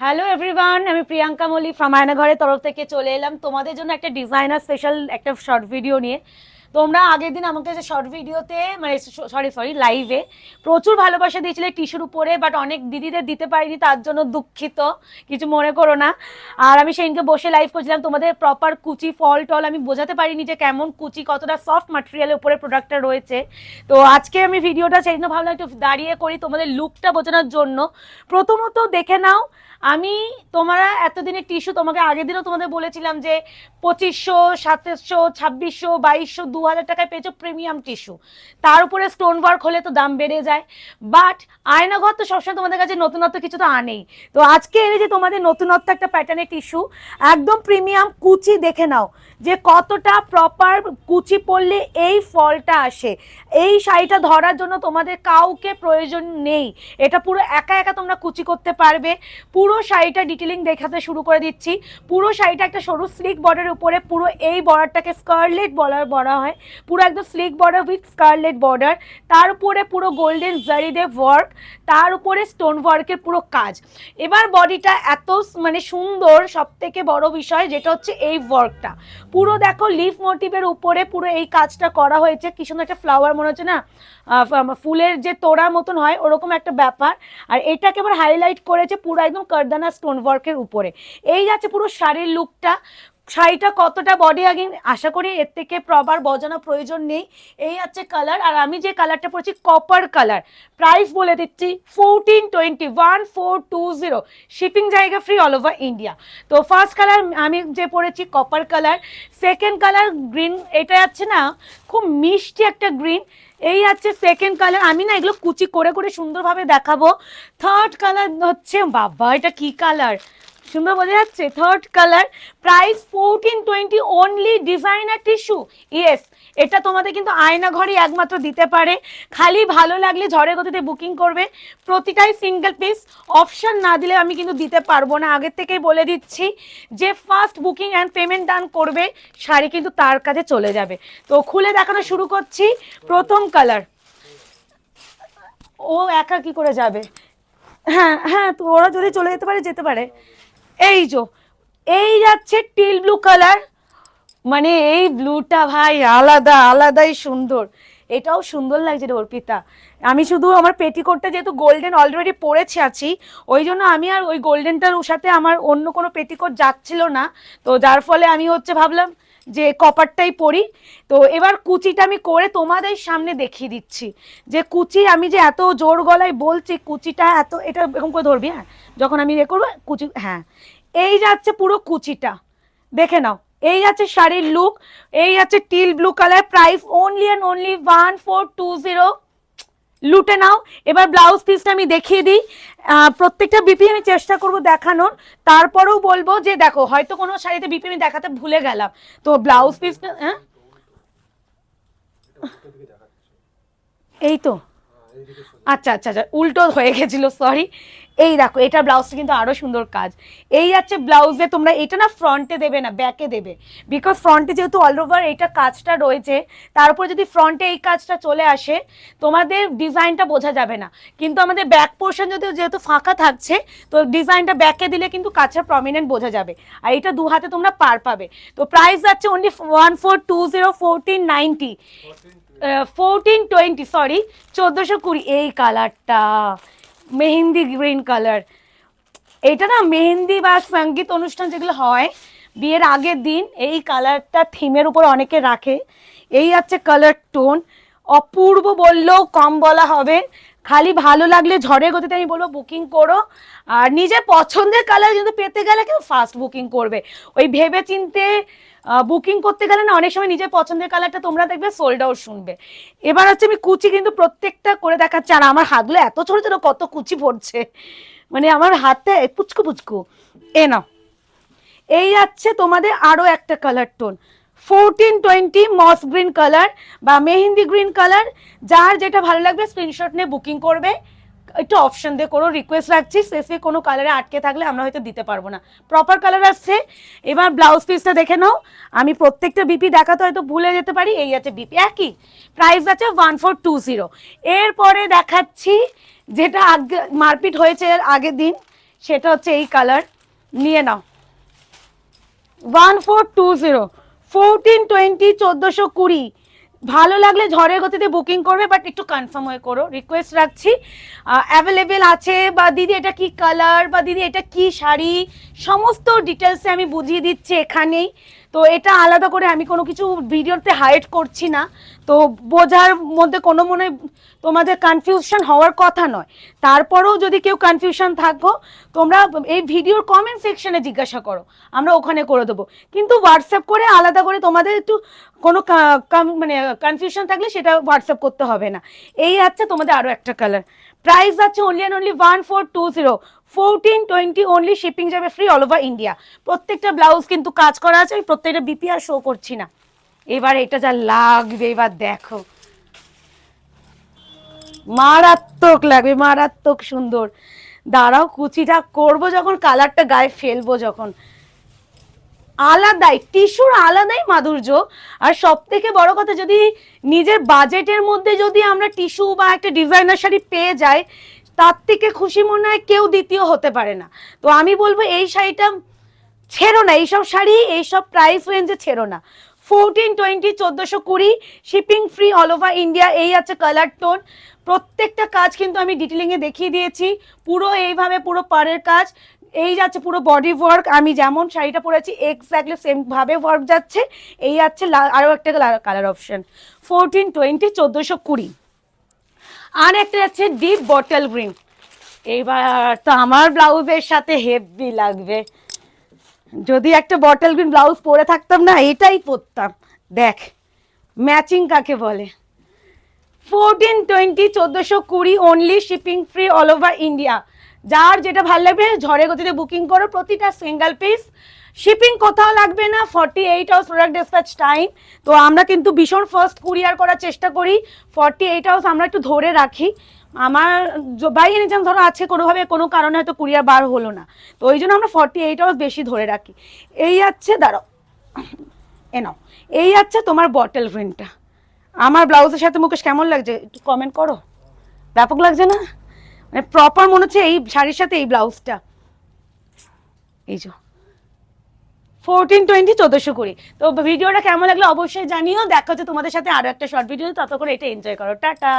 Hello everyone, আমি Priyanka Mallick from আয়নাঘরের তরফ থেকে চলে এলাম তোমাদের জন্য একটা ডিজাইনার স্পেশাল একটা শর্ট ভিডিও নিয়ে। তোমরা আগের দিন আমাকে যে শর্ট ভিডিওতে মানে সরি লাইভে প্রচুর ভালোবাসা দিয়েছিলে টিস্যুর উপরে, বাট অনেক দিদিদের দিতে পারিনি, তার জন্য দুঃখিত, কিছু মনে করো না। আর আমি সেদিনকে বসে লাইভ করছিলাম, তোমাদের প্রপার কুচি ফল টল আমি বোঝাতে পারিনি যে কেমন কুচি, কতটা সফট ম্যাটেরিয়ালের উপরে প্রোডাক্টটা রয়েছে। তো আজকে আমি ভিডিওটা সেই জন্য ভাবলাম একটু দাঁড়িয়ে করি তোমাদের লুকটা বোঝানোর জন্য। প্রথমত দেখে নাও, আমি তোমরা এতদিনের টিস্যু তোমাকে আগের দিনও তোমাদের বলেছিলাম যে 2500, 2700, 2600, 2200, 2000 টাকায় পেয়েছো প্রিমিয়াম টিস্যু। তার উপরে স্টোন ওয়ার্ক হলে তো দাম বেড়ে যায়, বাট আয়নাঘর তো সবসময় তোমাদের কাছে নতুনত্ব কিছু তো আনেই। তো আজকে এনেছি তোমাদের নতুনত্ব একটা প্যাটার্নের টিস্যু, একদম প্রিমিয়াম কুচি। দেখে নাও যে কতটা প্রপার কুচি পরলে এই ফলটা আসে। এই শাড়িটা ধরার জন্য তোমাদের কাউকে প্রয়োজন নেই, এটা পুরো একা একা তোমরা কুচি করতে পারবে। পুরো শাড়িটা ডিটেলিং দেখাতে শুরু করে দিচ্ছি। পুরো শাড়িটা একটা সরু স্লিক বর্ডারের উপরে, পুরো এই বর্ডারটাকে স্কারলেট বর্ডার বলা হয়, পুরো একদম sleek border with scarlet border, তার উপরে পুরো গোল্ডেন জারি দিয়ে ওয়ার্ক, তার উপরে স্টোন ওয়ার্কের পুরো কাজ। এবার বডিটা এত মানে সুন্দর, সব থেকে বড় বিষয় যেটা হচ্ছে এই ওয়ার্কটা পুরো দেখো লিফ মোটিভের উপরে পুরো এই কাজটা করা হয়েছে। কি সুন্দর একটা ফ্লাওয়ার মনে হচ্ছে না, ফুলের যে তোড়া মতন হয় ওরকম একটা ব্যাপার। আর এটাকে আবার হাইলাইট করেছে পুরো একদম কারদানা স্টোন ওয়ার্কের উপরে। এই যাচ্ছে পুরো শাড়ির লুকটা। শাড়িটা কতটা বডি আগে আশা করি এর থেকে প্রবার বোঝানোর প্রয়োজন নেই। এই হচ্ছে কালার, আর আমি যে কালারটা পরেছি কপার কালার। প্রাইস বলে দিচ্ছি 1420, 1420, শিপিং জায়গা ফ্রি অল ওভার ইন্ডিয়া। তো ফার্স্ট কালার আমি যে পরেছি copper colour, second colour green, এটা যাচ্ছে না খুব মিষ্টি একটা গ্রিন। এই আছে সেকেন্ড কালার, আমি না এগুলো কুচি করে করে সুন্দরভাবে দেখাবো। থার্ড কালার হচ্ছে, বাবা এটা কি কালার, সুন্দর বোঝা যাচ্ছে। Third colour, price 1420, only designer tissue. Yes, এটা তোমাদের কিন্তু আয়না ঘরই একমাত্র দিতে পারে। খালি ভালো লাগলে ঝড়ের গতিতে বুকিং করবে, প্রতিটাই সিঙ্গেল পিস। অপশন না দিলে আমি কিন্তু দিতে পারবো না, আগের থেকেই বলে দিচ্ছি। যে ফার্স্ট বুকিং অ্যান্ড পেমেন্ট ডান করবে শাড়ি কিন্তু তার কাছে চলে যাবে। তো খুলে দেখানো শুরু করছি। প্রথম কালার, ও একা কি করে যাবে? হ্যাঁ হ্যাঁ, তো ওরা যদি চলে যেতে পারে যেতে পারে। এই যে এই যাচ্ছে টিল ব্লু কালার, মানে এই ব্লুটা ভাই আলাদা আলাদাই সুন্দর। এটাও সুন্দর লাগছে রে অর্পিতা। আমি শুধু আমার পেটিকোটটা যেহেতু গোল্ডেন অলরেডি পরেছি আছি, ওই জন্য আমি আর ওই গোল্ডেনটার সাথে আমার অন্য কোনো পেটিকোট যাচ্ছিল না। তো যার ফলে আমি হচ্ছে ভাবলাম যে কপারটাই পরি। তো এবার কুচিটা আমি করে তোমাদের সামনে দেখিয়ে দিচ্ছি যে কুচি আমি যে এত জোর গলায় বলছি, কুচিটা এত, এটা এরকম করে ধরবি, হ্যাঁ যখন আমি ইয়ে করবো কুচি, হ্যাঁ এই যাচ্ছে পুরো কুচিটা, দেখে নাও। এই আছে শাড়ির লুক, এই আছে teal blue colour. Price only and only 1420, লুটে নাও। এবার ব্লাউজ পিসটা আমি দেখিয়ে দিই, প্রত্যেকটা বিপি আমি চেষ্টা করব দেখানোর। তারপরেও বলবো যে দেখো হয়তো কোনো শাড়িতে বিপি আমি দেখাতে ভুলে গেলাম, তো ব্লাউজ পিসটা হ্যাঁ এই তো, আচ্ছা আচ্ছা আচ্ছা উল্টো হয়ে গেছিল, সরি। এই দেখো এটার ব্লাউজটা কিন্তু আরো সুন্দর কাজ। এই যাচ্ছে ব্লাউজে, তোমরা এটা না ফ্রন্টে দেবে না ব্যাকে দেবে, বিকজ ফ্রন্টে যেহেতু অল ওভার এইটা কাজটা রয়েছে, তার উপর যদি ফ্রন্টে এই কাজটা চলে আসে তোমাদের ডিজাইনটা বোঝা যাবে না। কিন্তু আমাদের ব্যাক পোর্শন যদি যেহেতু ফাঁকা থাকছে, তো ডিজাইনটা ব্যাকে দিলে কিন্তু কাজটা প্রমিনেন্ট বোঝা যাবে। আর এটা দু হাতে তোমরা পার পাবে। তো প্রাইস যাচ্ছে অনলি 1420, 1490, 1420, সরি 1420। এই কালারটা মেহেন্দি গ্রিন কালার, এটা না মেহেন্দি বা সঙ্গীত অনুষ্ঠান যেগুলো হয় বিয়ের আগের দিন, এই কালারটা থিমের উপর অনেকে রাখে। এই আছে কালার টোন, অপূর্ব বললেও কম বলা হবে। খালি ভালো লাগলে ঝড়ের গতিতে আমি বলবো বুকিং করো। আর নিজের পছন্দের কালার কিন্তু পেতে গেলে কেউ ফার্স্ট বুকিং করবে, ওই ভেবে চিনতে বুকিং করতে গেলে না অনেক সময় নিজের পছন্দের কালারটা তোমরা দেখবে সোল্ড আউট শুনবে। এবার হচ্ছে আমি কুচি কিন্তু প্রত্যেকটা করে দেখাচ্ছি, আর আমার হাতগুলো এত ছোট ছোট কত কুচি পড়ছে, মানে আমার হাতে পুচকু পুচকু। এ নাও, এই যাচ্ছে তোমাদের আরো একটা কালার টোন 1420, মস গ্রিন কালার বা মেহেন্দি গ্রিন কালার। যার যেটা ভালো লাগবে স্ক্রিনশট নিয়ে বুকিং করবে। একটু অপশন দিয়ে করো, রিকোয়েস্ট রাখছি, স্পেসিফিক কোনো কালারে আটকে থাকলে আমরা হয়তো দিতে পারবো না, প্রপার কালার আসছে। এবার ব্লাউজ পিসটা দেখে নাও, আমি প্রত্যেকটা বিপি দেখাতে হয়তো ভুলে যেতে পারি। এই আছে বিপি, একই প্রাইস আছে 1420। এরপরে দেখাচ্ছি যেটা আগে মারপিট হয়েছে আগের দিন, সেটা হচ্ছে এই কালার, নিয়ে নাও 1420, 1420, 1420। ভালো লাগলে ঝড়ের গতিতে বুকিং করবে, বাট একটু কনফার্ম হয়ে করো, রিকোয়েস্ট রাখছি। অ্যাভেলেবেল আছে, বা দিদি এটা কি কালার, বা দিদি এটা কি শাড়ি, সমস্ত ডিটেলসে আমি বুঝিয়ে দিচ্ছি এখানেই। তো এটা আলাদা করে আমি কোনো কিছু ভিডিওতে হাইড করছি না, তো বোঝার মধ্যে কোনো মনে হয় তোমাদের কনফিউশন হওয়ার কথা নয়। তারপরেও যদি কেউ কনফিউশন থাকো, তোমরা এই ভিডিওর কমেন্ট সেকশনে জিজ্ঞাসা করো, আমরা ওখানে করে দেবো। কিন্তু হোয়াটসঅ্যাপ করে আলাদা করে তোমাদের একটু কোনো মানে কনফিউশন থাকলে সেটা হোয়াটসঅ্যাপ করতে হবে না। এই আছে তোমাদের আরও একটা কালার। প্রাইস আছে only and only 1420, 1420 only, shipping যাবে ফ্রি অল ওভার ইন্ডিয়া। প্রত্যেকটা ব্লাউজ কিন্তু কাজ করা আছে, আমি প্রত্যেকটা বিপি আর শো করছি না। এবার এটা যা লাগবে, এবার দেখো, মারাত্মক লাগবে, মারাত্মক সুন্দর। দাঁড়াও, কুচিটা করবো যখন, কালারটা গায়ে ফেলবো যখন, আলাদাই টিস্যুর আলাদাই মাধুর্য। আর সব থেকে বড় কথা, যদি নিজের বাজেটের মধ্যে যদি আমরা টিস্যু বা একটা ডিজাইনার শাড়ি পেয়ে যাই, তার থেকে খুশি মনে হয় কেউ দ্বিতীয় হতে পারে না। তো আমি বলবো এই শাড়িটা ছেড়ো না, এইসব শাড়ি এইসব প্রাইস রেঞ্জে ছেড়ো না। 1420, 1420, shipping free all over India. এই আছে কালার টোন, প্রত্যেকটা কাজ কিন্তু আমি ডিটেলিংয়ে দেখিয়ে দিয়েছি, পুরো এইভাবে পুরো পাড়ের কাজ। এই যাচ্ছে পুরো বডি ওয়ার্ক, আমি যেমন শাড়িটা পরেছি এক্স্যাক্টলি সেম ভাবে ওয়ার্ক যাচ্ছে। এই যাচ্ছে আরও একটা কালার অপশন 1420, 1420। আর একটা যাচ্ছে ডিপ বটল গ্রিন। এইবার তো আমার ব্লাউজের সাথে হেভি লাগবে, যদি একটা বটল গ্রিন ব্লাউজ পরে থাকতাম না, এটাই পরতাম। দেখ ম্যাচিং কাকে বলে। 1420, 1420 only, shipping free all over India. যার যেটা ভালো লাগবে ঝড়ে গতিতে বুকিং করো, প্রতিটা সিঙ্গেল পিস, শিপিং কোথাও লাগবে না, 48 আওয়ার্স প্রোডাক্ট ডিসপ্যাচ টাইম। তো আমরা কিন্তু ভীষণ ফার্স্ট কুরিয়ার করার চেষ্টা করি, 48 আওয়ার্স আমরা একটু ধরে রাখি। আমার বাই এনি চান্স ধরো আছে কোনোভাবে কোনো কারণে হয়তো কুরিয়ার বার হলো না, তো ওই জন্য আমরা 48 আওয়ার্স বেশি ধরে রাখি। এই আছে, দাঁড়াও এ নাও, এই আছে তোমার বটল গ্রিনটা। আমার ব্লাউজের সাথে মুকেশ কেমন লাগছে একটু কমেন্ট করো, ব্যাপক লাগছে না? মানে প্রপার মনে হচ্ছে এই শাড়ির সাথে এই ব্লাউজটা। এই যে 1420, 1420। তো ভিডিওটা কেমন লাগলো অবশ্যই জানিও। দেখা হচ্ছে তোমাদের সাথে আরো একটা শর্ট ভিডিও, ততক্ষণ এটা এনজয় করো, টাটা।